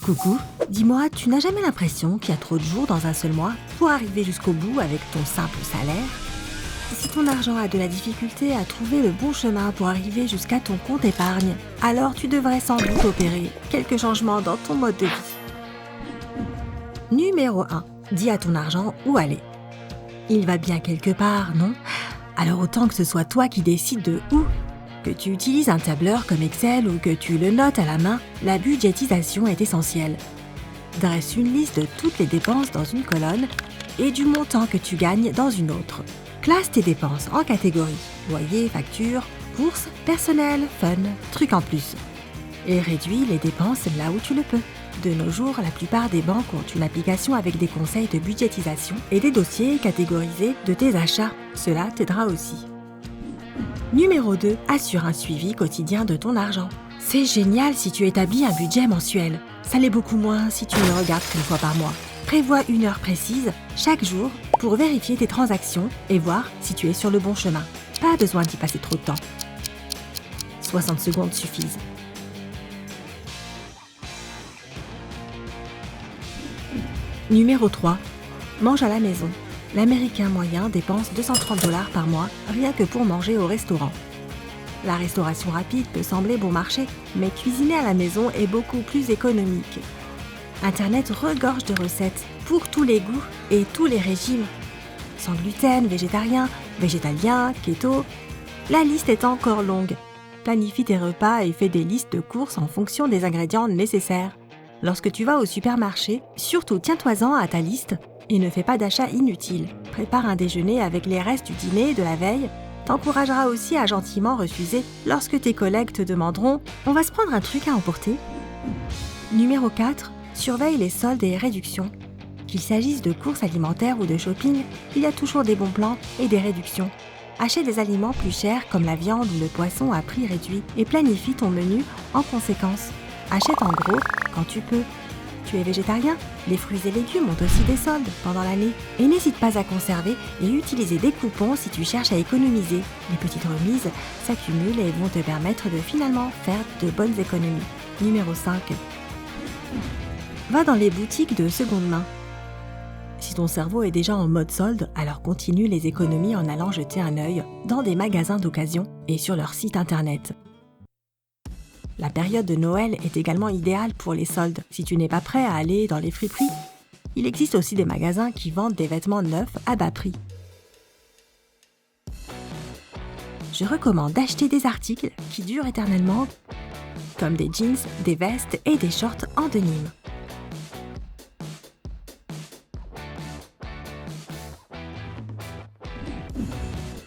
Coucou, dis-moi, tu n'as jamais l'impression qu'il y a trop de jours dans un seul mois pour arriver jusqu'au bout avec ton simple salaire? Si ton argent a de la difficulté à trouver le bon chemin pour arriver jusqu'à ton compte épargne, alors tu devrais sans doute opérer quelques changements dans ton mode de vie. Numéro 1. Dis à ton argent où aller. Il va bien quelque part, non? Alors autant que ce soit toi qui décides de où. Que tu utilises un tableur comme Excel ou que tu le notes à la main, la budgétisation est essentielle. Dresse une liste de toutes les dépenses dans une colonne et du montant que tu gagnes dans une autre. Classe tes dépenses en catégories: loyer, facture, courses, personnel, fun, trucs en plus. Et réduis les dépenses là où tu le peux. De nos jours, la plupart des banques ont une application avec des conseils de budgétisation et des dossiers catégorisés de tes achats. Cela t'aidera aussi. Numéro 2. Assure un suivi quotidien de ton argent. C'est génial si tu établis un budget mensuel. Ça l'est beaucoup moins si tu ne regardes qu'une fois par mois. Prévois une heure précise chaque jour pour vérifier tes transactions et voir si tu es sur le bon chemin. Pas besoin d'y passer trop de temps. 60 secondes suffisent. Numéro 3. Mange à la maison. L'Américain moyen dépense 230 $ par mois rien que pour manger au restaurant. La restauration rapide peut sembler bon marché, mais cuisiner à la maison est beaucoup plus économique. Internet regorge de recettes pour tous les goûts et tous les régimes. Sans gluten, végétarien, végétalien, keto, la liste est encore longue. Planifie tes repas et fais des listes de courses en fonction des ingrédients nécessaires. Lorsque tu vas au supermarché, surtout tiens-toi-en à ta liste et ne fais pas d'achats inutiles. Prépare un déjeuner avec les restes du dîner de la veille. T'encourageras aussi à gentiment refuser lorsque tes collègues te demanderont « On va se prendre un truc à emporter ?» Numéro 4. Surveille les soldes et réductions. Qu'il s'agisse de courses alimentaires ou de shopping, il y a toujours des bons plans et des réductions. Achète des aliments plus chers comme la viande ou le poisson à prix réduit et planifie ton menu en conséquence. Achète en gros quand tu peux. Tu es végétarien? Les fruits et légumes ont aussi des soldes pendant l'année. Et n'hésite pas à conserver et utiliser des coupons si tu cherches à économiser. Les petites remises s'accumulent et vont te permettre de finalement faire de bonnes économies. Numéro 5. Va dans les boutiques de seconde main. Si ton cerveau est déjà en mode solde, alors continue les économies en allant jeter un œil dans des magasins d'occasion et sur leur site internet. La période de Noël est également idéale pour les soldes si tu n'es pas prêt à aller dans les friperies. Il existe aussi des magasins qui vendent des vêtements neufs à bas prix. Je recommande d'acheter des articles qui durent éternellement, comme des jeans, des vestes et des shorts en denim.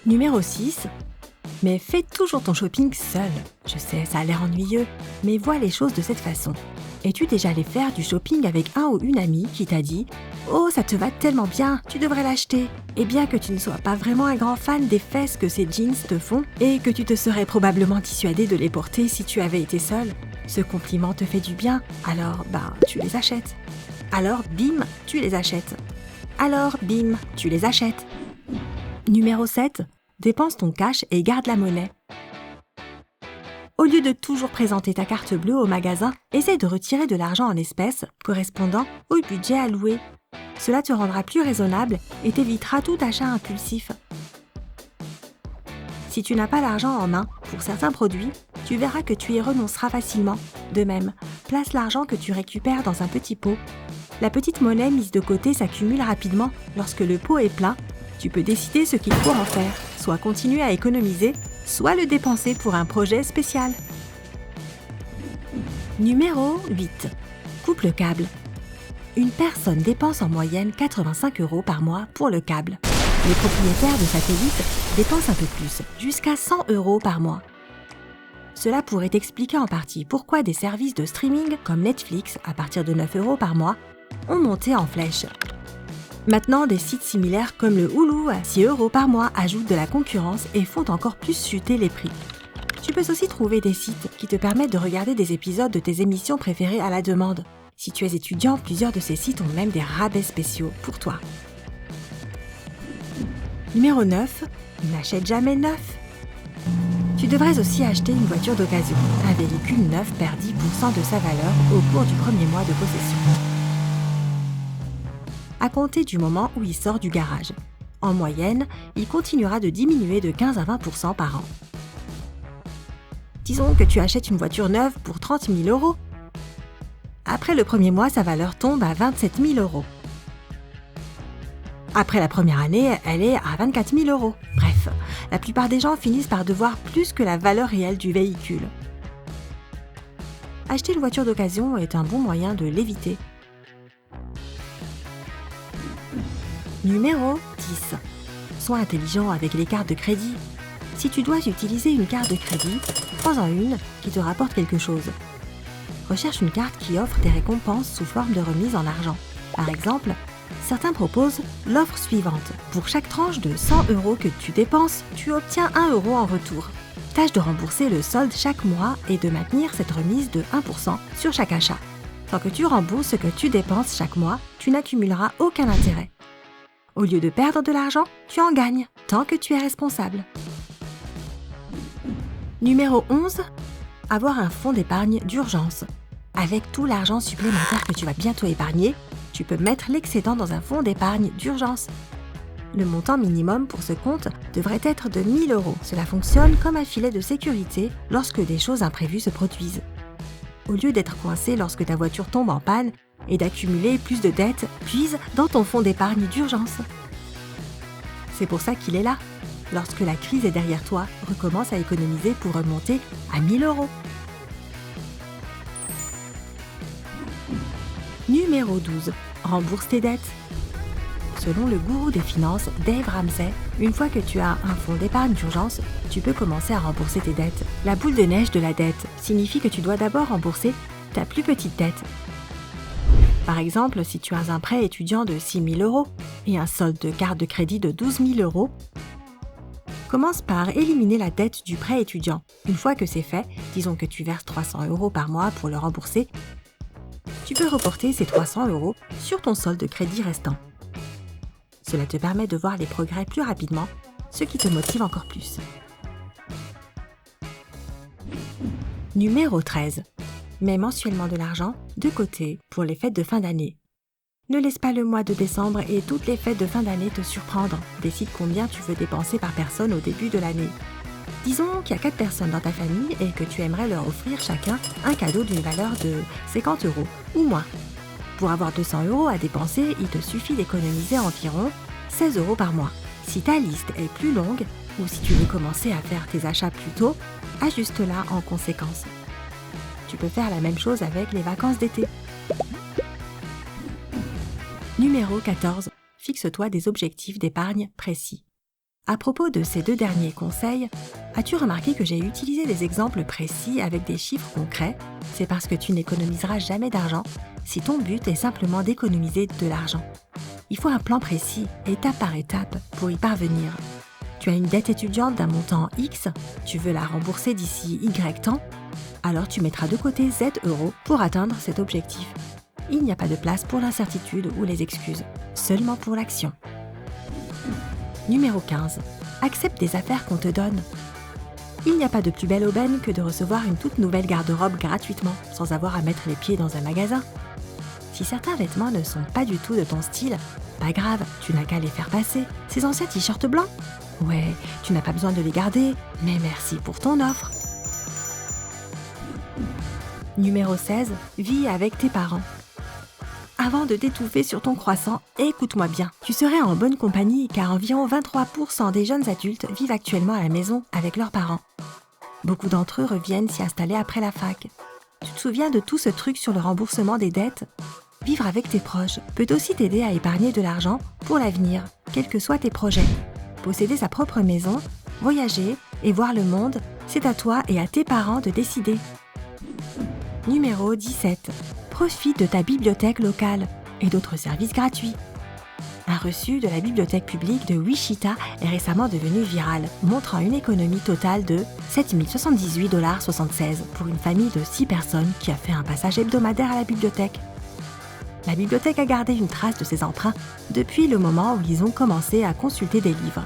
Numéro 6. Mais fais toujours ton shopping seul. Je sais, ça a l'air ennuyeux, mais vois les choses de cette façon. Es-tu déjà allé faire du shopping avec un ou une amie qui t'a dit « Oh, ça te va tellement bien, tu devrais l'acheter !» Et bien que tu ne sois pas vraiment un grand fan des fesses que ces jeans te font et que tu te serais probablement dissuadé de les porter si tu avais été seul, ce compliment te fait du bien, alors tu les achètes. Alors bim, tu les achètes. Alors bim, tu les achètes. Numéro 7. Dépense ton cash et garde la monnaie. Au lieu de toujours présenter ta carte bleue au magasin, essaie de retirer de l'argent en espèces correspondant au budget alloué. Cela te rendra plus raisonnable et t'évitera tout achat impulsif. Si tu n'as pas l'argent en main pour certains produits, tu verras que tu y renonceras facilement. De même, place l'argent que tu récupères dans un petit pot. La petite monnaie mise de côté s'accumule rapidement. Lorsque le pot est plein, tu peux décider ce qu'il faut en faire. Soit continuer à économiser, soit le dépenser pour un projet spécial. Numéro 8. Coupe le câble. Une personne dépense en moyenne 85 € par mois pour le câble. Les propriétaires de satellites dépensent un peu plus, jusqu'à 100 € par mois. Cela pourrait expliquer en partie pourquoi des services de streaming comme Netflix, à partir de 9 € par mois, ont monté en flèche. Maintenant, des sites similaires comme le Hulu à 6 € par mois ajoutent de la concurrence et font encore plus chuter les prix. Tu peux aussi trouver des sites qui te permettent de regarder des épisodes de tes émissions préférées à la demande. Si tu es étudiant, plusieurs de ces sites ont même des rabais spéciaux pour toi. Numéro 9. N'achète jamais neuf. Tu devrais aussi acheter une voiture d'occasion. Un véhicule neuf perd 10% de sa valeur au cours du premier mois de possession, à compter du moment où il sort du garage. En moyenne, il continuera de diminuer de 15 à 20% par an. Disons que tu achètes une voiture neuve pour 30 000 euros. Après le premier mois, sa valeur tombe à 27 000 euros. Après la première année, elle est à 24 000 euros. Bref, la plupart des gens finissent par devoir plus que la valeur réelle du véhicule. Acheter une voiture d'occasion est un bon moyen de l'éviter. Numéro 10. Sois intelligent avec les cartes de crédit. Si tu dois utiliser une carte de crédit, prends-en une qui te rapporte quelque chose. Recherche une carte qui offre des récompenses sous forme de remise en argent. Par exemple, certains proposent l'offre suivante. Pour chaque tranche de 100 € que tu dépenses, tu obtiens 1 € en retour. Tâche de rembourser le solde chaque mois et de maintenir cette remise de 1% sur chaque achat. Tant que tu rembourses ce que tu dépenses chaque mois, tu n'accumuleras aucun intérêt. Au lieu de perdre de l'argent, tu en gagnes, tant que tu es responsable. Numéro 11. Avoir un fonds d'épargne d'urgence. Avec tout l'argent supplémentaire que tu vas bientôt épargner, tu peux mettre l'excédent dans un fonds d'épargne d'urgence. Le montant minimum pour ce compte devrait être de 1 000 €. Cela fonctionne comme un filet de sécurité lorsque des choses imprévues se produisent. Au lieu d'être coincé lorsque ta voiture tombe en panne et d'accumuler plus de dettes, puise dans ton fonds d'épargne d'urgence. C'est pour ça qu'il est là. Lorsque la crise est derrière toi, recommence à économiser pour remonter à 1 000 €. Numéro 12. Rembourse tes dettes. Selon le gourou des finances, Dave Ramsey, une fois que tu as un fonds d'épargne d'urgence, tu peux commencer à rembourser tes dettes. La boule de neige de la dette signifie que tu dois d'abord rembourser ta plus petite dette. Par exemple, si tu as un prêt étudiant de 6 000 € et un solde de carte de crédit de 12 000 €, commence par éliminer la dette du prêt étudiant. Une fois que c'est fait, disons que tu verses 300 € par mois pour le rembourser, tu peux reporter ces 300 € sur ton solde de crédit restant. Cela te permet de voir les progrès plus rapidement, ce qui te motive encore plus. Numéro 13. Mets mensuellement de l'argent de côté pour les fêtes de fin d'année. Ne laisse pas le mois de décembre et toutes les fêtes de fin d'année te surprendre. Décide combien tu veux dépenser par personne au début de l'année. Disons qu'il y a 4 personnes dans ta famille et que tu aimerais leur offrir chacun un cadeau d'une valeur de 50 € ou moins. Pour avoir 200 € à dépenser, il te suffit d'économiser environ 16 € par mois. Si ta liste est plus longue ou si tu veux commencer à faire tes achats plus tôt, ajuste-la en conséquence. Tu peux faire la même chose avec les vacances d'été. Numéro 14. Fixe-toi des objectifs d'épargne précis. À propos de ces 2 derniers conseils, as-tu remarqué que j'ai utilisé des exemples précis avec des chiffres concrets? C'est parce que tu n'économiseras jamais d'argent si ton but est simplement d'économiser de l'argent. Il faut un plan précis, étape par étape, pour y parvenir. Tu as une dette étudiante d'un montant X, tu veux la rembourser d'ici Y temps, alors tu mettras de côté Z € pour atteindre cet objectif. Il n'y a pas de place pour l'incertitude ou les excuses, seulement pour l'action. Numéro 15. Accepte des affaires qu'on te donne. Il n'y a pas de plus belle aubaine que de recevoir une toute nouvelle garde-robe gratuitement, sans avoir à mettre les pieds dans un magasin. Si certains vêtements ne sont pas du tout de ton style, pas grave, tu n'as qu'à les faire passer. Ces anciens t-shirts blancs? Ouais, tu n'as pas besoin de les garder, mais merci pour ton offre. Numéro 16. Vis avec tes parents. Avant de t'étouffer sur ton croissant, écoute-moi bien. Tu serais en bonne compagnie car environ 23% des jeunes adultes vivent actuellement à la maison avec leurs parents. Beaucoup d'entre eux reviennent s'y installer après la fac. Tu te souviens de tout ce truc sur le remboursement des dettes? Vivre avec tes proches peut aussi t'aider à épargner de l'argent pour l'avenir, quels que soient tes projets. Posséder sa propre maison, voyager et voir le monde, c'est à toi et à tes parents de décider. Numéro 17. Profite de ta bibliothèque locale et d'autres services gratuits. Un reçu de la bibliothèque publique de Wichita est récemment devenu viral, montrant une économie totale de 7 078,76 $ pour une famille de 6 personnes qui a fait un passage hebdomadaire à la bibliothèque. La bibliothèque a gardé une trace de ces emprunts depuis le moment où ils ont commencé à consulter des livres.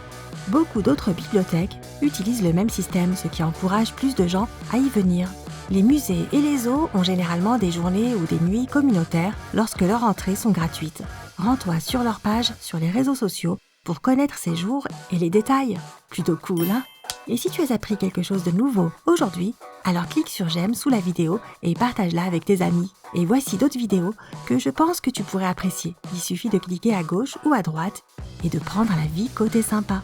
Beaucoup d'autres bibliothèques utilisent le même système, ce qui encourage plus de gens à y venir. Les musées et les zoos ont généralement des journées ou des nuits communautaires lorsque leurs entrées sont gratuites. Rends-toi sur leur page sur les réseaux sociaux pour connaître ces jours et les détails. Plutôt cool, hein? Et si tu as appris quelque chose de nouveau aujourd'hui, alors clique sur j'aime sous la vidéo et partage-la avec tes amis. Et voici d'autres vidéos que je pense que tu pourrais apprécier. Il suffit de cliquer à gauche ou à droite et de prendre la vie côté sympa.